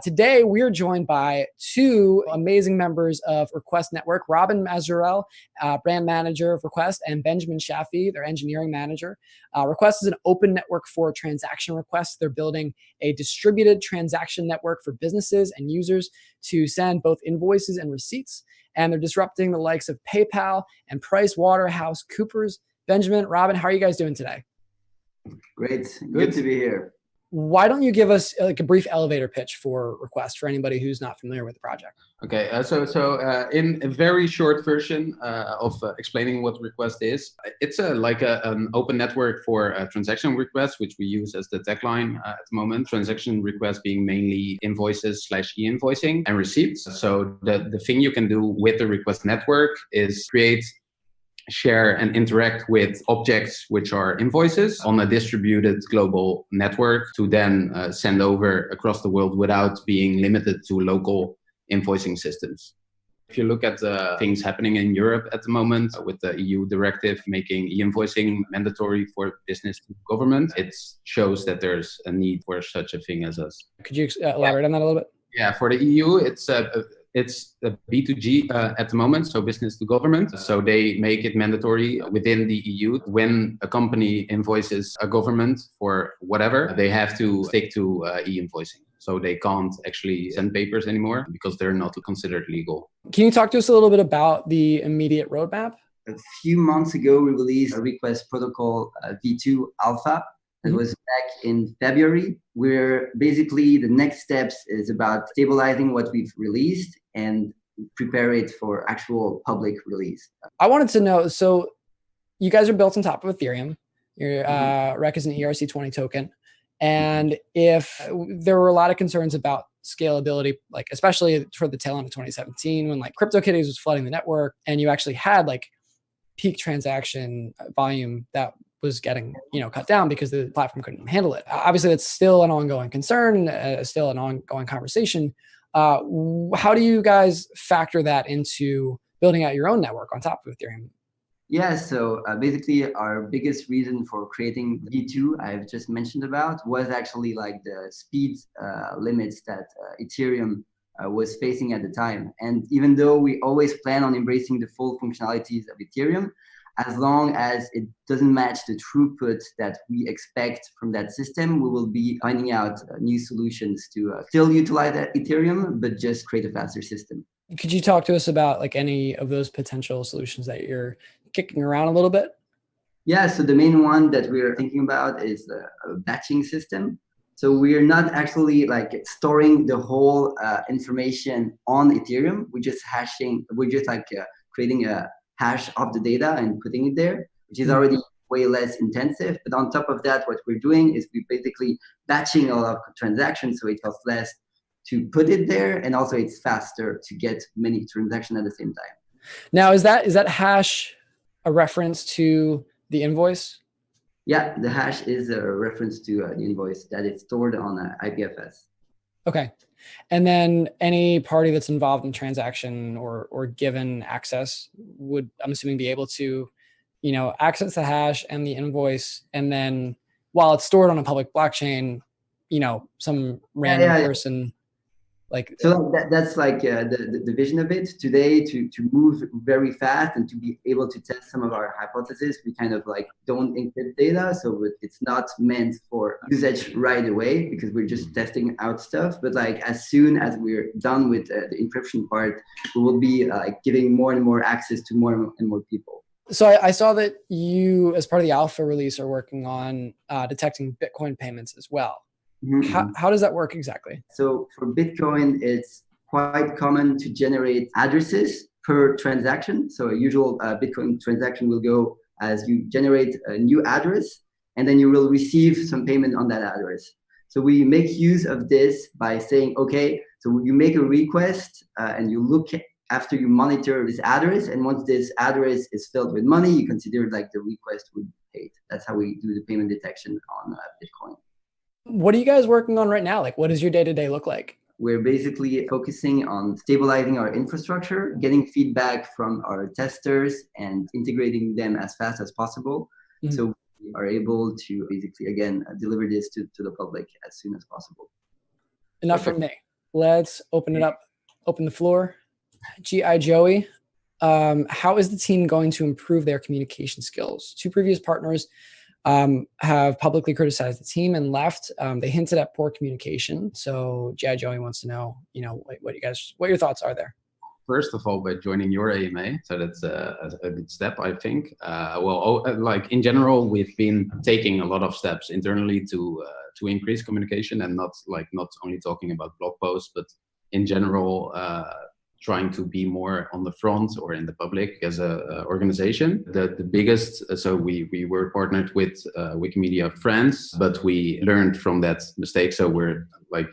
Today, we are joined by two amazing members of Request Network, Robin Mazurel, brand manager of Request, and Benjamin Shafi, their engineering manager. Request is an open network for transaction requests. They're building a distributed transaction network for businesses and users to send both invoices and receipts. And they're disrupting the likes of PayPal and PricewaterhouseCoopers. Benjamin, Robin, how are you guys doing today? Great. Good to be here. Why don't you give us like a brief elevator pitch for Request for anybody who's not familiar with the project? Okay, in a very short version of explaining what Request is, it's an open network for transaction requests, which we use as the tagline at the moment. Transaction requests being mainly invoices / e-invoicing and receipts. So the thing you can do with the Request network is create, share and interact with objects which are invoices on a distributed global network to then send over across the world without being limited to local invoicing systems. If you look at the things happening in Europe at the moment with the EU directive making e-invoicing mandatory for business to government, it shows that there's a need for such a thing as us. Could you elaborate on that a little bit? Yeah, for the EU, it's a B2G at the moment, so business to government. So they make it mandatory within the EU. When a company invoices a government for whatever, they have to stick to e-invoicing. So they can't actually send papers anymore because they're not considered legal. Can you talk to us a little bit about the immediate roadmap? A few months ago, we released a request protocol V2 alpha. It was back in February, where basically the next steps is about stabilizing what we've released and prepare it for actual public release. I wanted to know, so you guys are built on top of Ethereum. Your REC is an ERC20 token. And if there were a lot of concerns about scalability, like especially toward the tail end of 2017, when like CryptoKitties was flooding the network and you actually had like peak transaction volume that was getting, cut down because the platform couldn't handle it. Obviously, that's still an ongoing concern, still an ongoing conversation. How do you guys factor that into building out your own network on top of Ethereum? Yeah, so basically our biggest reason for creating V2 I've just mentioned about was actually like the speed limits that Ethereum was facing at the time. And even though we always plan on embracing the full functionalities of Ethereum, as long as it doesn't match the throughput that we expect from that system, we will be finding out new solutions to still utilize that Ethereum, but just create a faster system. Could you talk to us about like any of those potential solutions that you're kicking around a little bit? Yeah, so the main one that we're thinking about is a batching system. So we're not actually like storing the whole information on Ethereum. We're just creating a hash of the data and putting it there, which is already way less intensive. But on top of that, what we're doing is we're basically batching a lot of transactions, so it costs less to put it there, and also it's faster to get many transactions at the same time. Now, is that hash a reference to the invoice? Yeah, the hash is a reference to the invoice that is stored on IPFS. Okay. And then any party that's involved in transaction or given access would, I'm assuming, be able to, access the hash and the invoice. And then while it's stored on a public blockchain, some random person like. So that's like the vision of it today, to move very fast and to be able to test some of our hypotheses. We kind of like don't encrypt data, so it's not meant for usage right away because we're just testing out stuff. But like as soon as we're done with the encryption part, we will be giving more and more access to more and more people. So I saw that you, as part of the alpha release, are working on detecting Bitcoin payments as well. How does that work exactly? So for Bitcoin, it's quite common to generate addresses per transaction. So a usual Bitcoin transaction will go as you generate a new address, and then you will receive some payment on that address. So we make use of this by saying, okay, so you make a request and you look after you monitor this address. And once this address is filled with money, you consider like the request would be paid. That's how we do the payment detection on Bitcoin. What are you guys working on right now? Like, what does your day-to-day look like? We're basically focusing on stabilizing our infrastructure, getting feedback from our testers and integrating them as fast as possible. So we are able to basically, again, deliver this to the public as soon as possible. Enough from me. let's open it up, open the floor. G.I. Joey, how is the team going to improve their communication skills? Two previous partners have publicly criticized the team and left. They hinted at poor communication. So G.I. Joey wants to know, what your thoughts are there. First of all, by joining your AMA, so that's a good step, I think. Like in general, we've been taking a lot of steps internally to increase communication, and not only talking about blog posts, but in general, trying to be more on the front or in the public as a organization. The biggest, so we were partnered with Wikimedia France, but we learned from that mistake. So we're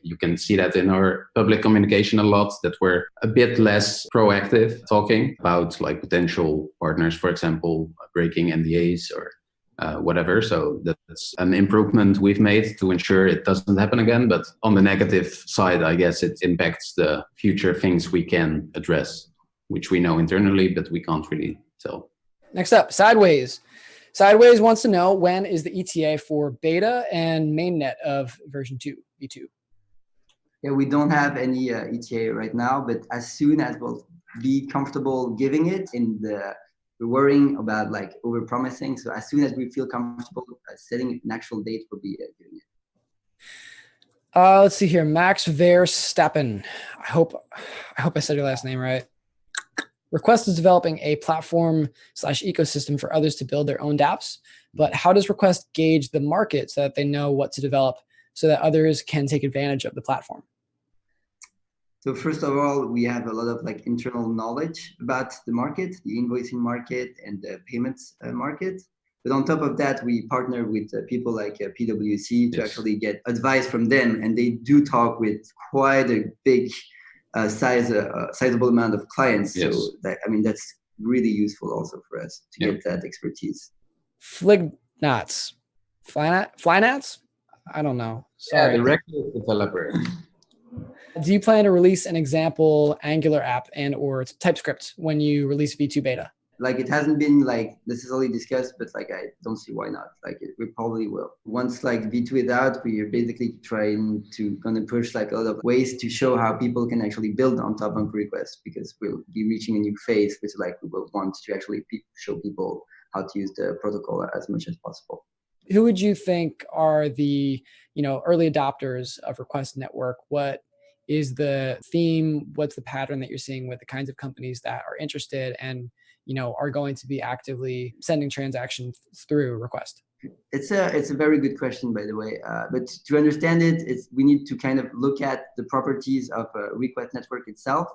you can see that in our public communication a lot, that we're a bit less proactive talking about potential partners, for example, breaking NDAs or whatever. So that's an improvement we've made to ensure it doesn't happen again. But on the negative side, I guess it impacts the future things we can address, which we know internally, but we can't really tell. Next up, Sideways. Sideways wants to know, when is the ETA for beta and mainnet of version 2, V2? Yeah, we don't have any ETA right now, but as soon as we'll be comfortable giving it we're worrying about over promising. So as soon as we feel comfortable setting an actual date, we'll be doing it. Let's see here. Max Verstappen. I hope I said your last name right. Request is developing a platform/ecosystem for others to build their own dApps. But how does Request gauge the market so that they know what to develop so that others can take advantage of the platform? So first of all, we have a lot of internal knowledge about the market, the invoicing market and the payments market. But on top of that, we partner with people like PwC to actually get advice from them. And they do talk with quite a big sizable amount of clients. Yes. So that's really useful also for us to get that expertise. Flygnats? I don't know. Sorry. Yeah, the regular developer. Do you plan to release an example Angular app and or TypeScript when you release V2 beta? It hasn't been necessarily discussed, but I don't see why not. We probably will. Once V2 is out, we are basically gonna push a lot of ways to show how people can actually build on top of requests, because we'll be reaching a new phase, which we will want to actually show people how to use the protocol as much as possible. Who would you think are the early adopters of Request Network? What is the theme? What's the pattern that you're seeing with the kinds of companies that are interested and are going to be actively sending transactions through Request? It's a very good question, by the way. But to understand it, we need to kind of look at the properties of a Request Network itself.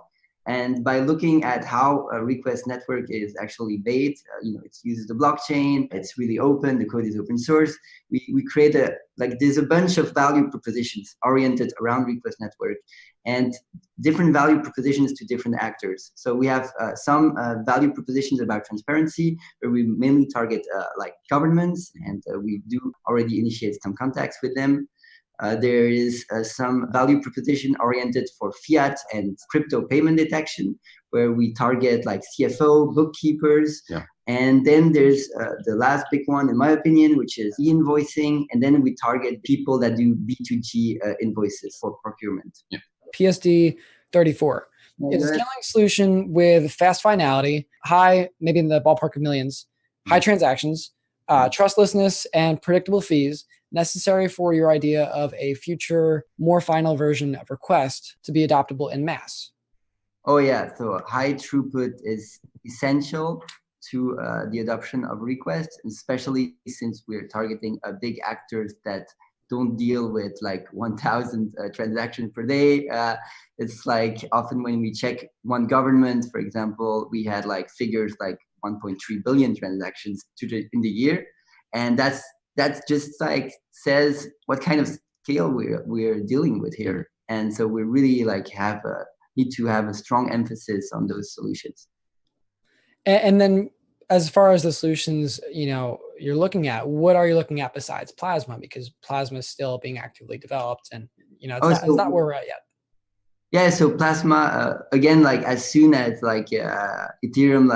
And by looking at how a Request Network is actually made, it uses the blockchain, it's really open, the code is open source. We create there's a bunch of value propositions oriented around Request Network, and different value propositions to different actors. So we have some value propositions about transparency, where we mainly target governments, and we do already initiate some contacts with them. There is some value proposition oriented for fiat and crypto payment detection, where we target CFO, bookkeepers. Yeah. And then there's the last big one, in my opinion, which is invoicing. And then we target people that do B2G invoices for procurement. Yeah. PSD 34. It's a scaling solution with fast finality, high, maybe in the ballpark of millions, high transactions, trustlessness, and predictable fees, necessary for your idea of a future, more final version of Request to be adoptable in mass. Oh yeah, so high throughput is essential to the adoption of Request, especially since we're targeting big actors that don't deal with 1,000 transactions per day. It's often when we check one government, for example, we had figures 1.3 billion transactions in the year, and that's just says what kind of scale we're dealing with here. And so we really need to have a strong emphasis on those solutions. And then as far as the solutions, you're looking at, what are you looking at besides Plasma? Because Plasma is still being actively developed, and it's not where we're at yet. Yeah, so Plasma, again, as soon as Ethereum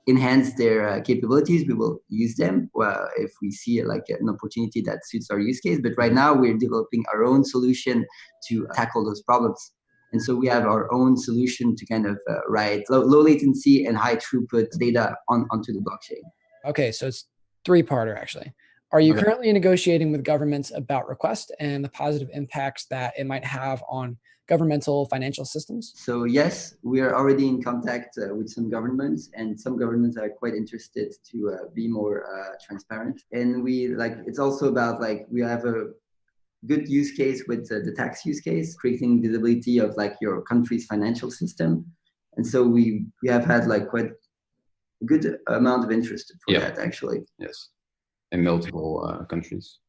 enhance their capabilities, we will use them if we see an opportunity that suits our use case. But right now we're developing our own solution to tackle those problems. And so we have our own solution to kind of write low latency and high throughput data onto the blockchain. Okay, so it's three-parter actually. Are you currently negotiating with governments about request and the positive impacts that it might have on governmental financial systems? So yes, we are already in contact with some governments, and some governments are quite interested to be more transparent. And it's also about we have a good use case with the tax use case, creating visibility of your country's financial system. And so we have had quite a good amount of interest for that actually. Yes, in multiple countries.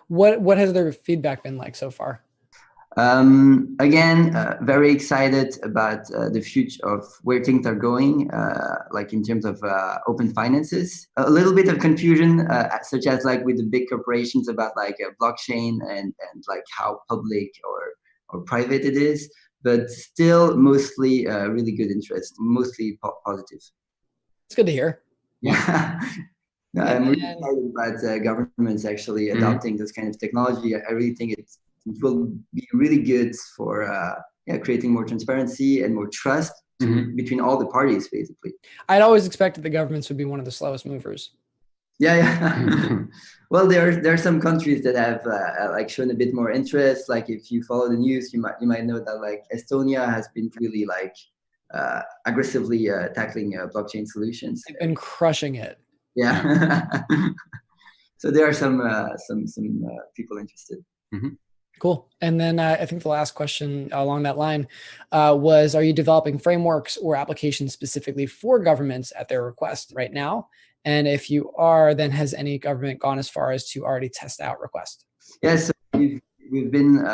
What has their feedback been like so far? Again, very excited about the future of where things are going, in terms of open finances. A little bit of confusion, such as with the big corporations about blockchain and how public or private it is, but still mostly really good interest, mostly positive. It's good to hear. Yeah. No, I'm really excited about governments actually adopting this kind of technology. I really think it will be really good for creating more transparency and more trust between all the parties, basically. I'd always expected the governments would be one of the slowest movers. Yeah. Well, there are some countries that have shown a bit more interest. If you follow the news, you might know that Estonia has been really aggressively tackling blockchain solutions. They've been crushing it. Yeah. So there are some people interested. Cool. And then I think the last question along that line was, are you developing frameworks or applications specifically for governments at their request right now? And if you are, then has any government gone as far as to already test out request? Yes. So we've been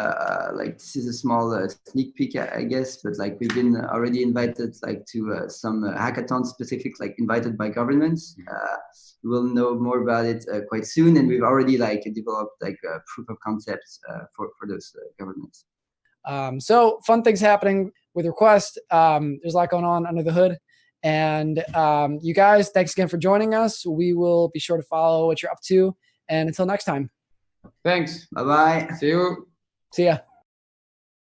this is a small sneak peek, I guess, but we've been already invited to some hackathons specific, invited by governments. We will know more about it quite soon, and we've already developed a proof of concepts for those governments. So fun things happening with request. There's a lot going on under the hood. And you guys, thanks again for joining us. We will be sure to follow what you're up to. And until next time. Thanks. Bye-bye. See you. See ya.